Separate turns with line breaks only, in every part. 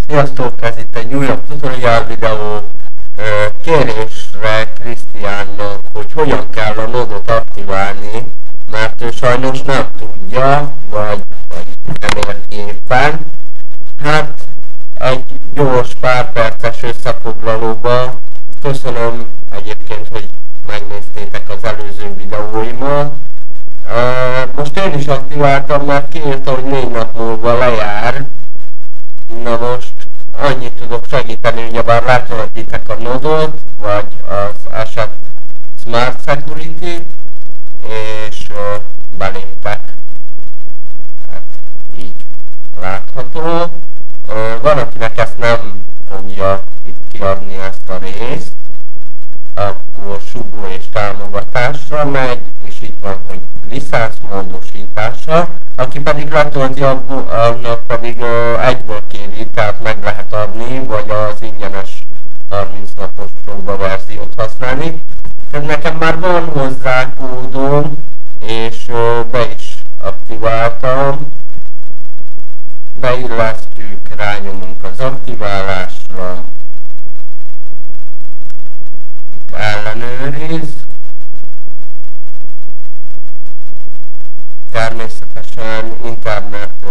Sziasztok, ez itt egy újabb tutorial videó. Kérésre Krisztiánnak, hogy hogyan kell a nodot aktiválni, mert ő sajnos nem tudja, vagy nem érti éppen. Hát egy gyors pár perces összefoglalóba. Köszönöm egyébként, hogy megnéztétek az előző videóimat. Most én is aktiváltam, mert kiírta, hogy 4 nap múlva lejár. Na most annyit tudok segíteni, ugyebár letöltitek a nodot, vagy az Asset Smart Security, és beléptek. Hát így látható. Van, akinek ezt nem fogja itt kiadni ezt a részt, akkor sugó és támogatásra megy, és itt van, hogy licensz módosítása. Aki pedig letölti, annak pedig egyből kéri, tehát meg lehet adni, vagy az ingyenes 30 napos próbaverziót használni. Tehát nekem már van hozzá kódom, és be is aktiváltam. Beillesztjük, rányomunk az aktiválásra, ellenőriz. Természetesen internet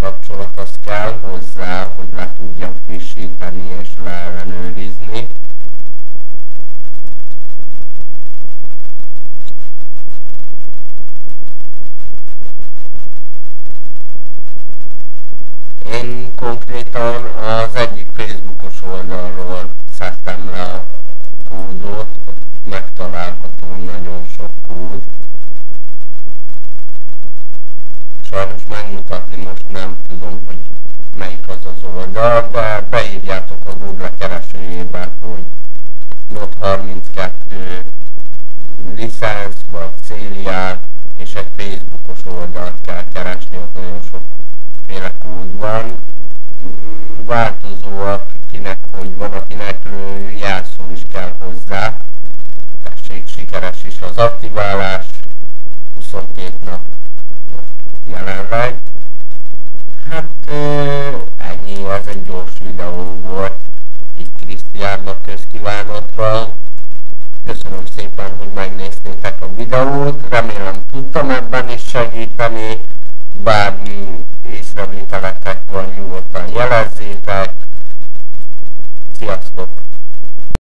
kapcsolat az kell hozzá, hogy le tudja frissíteni és leellenőrizni. Én konkrétan az egyik Facebookos oldalról szedtem le a kódot, megtalálható nagyon sok kód. Sajnos megmutatni most nem tudom, hogy melyik az az oldal, de beírjátok a Google keresőjébe, hogy Node32 licensz vagy szériál, és egy Facebookos oldalt kell keresni, ott nagyon sokféle kód van. Változóak, kinek hogy van, akinek jelszó is kell hozzá. Tessék, sikeres is az aktiválás, 22 nap jelenleg. Hát ennyi, ez egy gyors videó volt, így Krisztiánnak közkívánatra. Köszönöm szépen, hogy megnéztétek a videót, remélem tudtam ebben is segíteni, bármi észrevételetek van, nyugodtan jelezzétek. Sziasztok!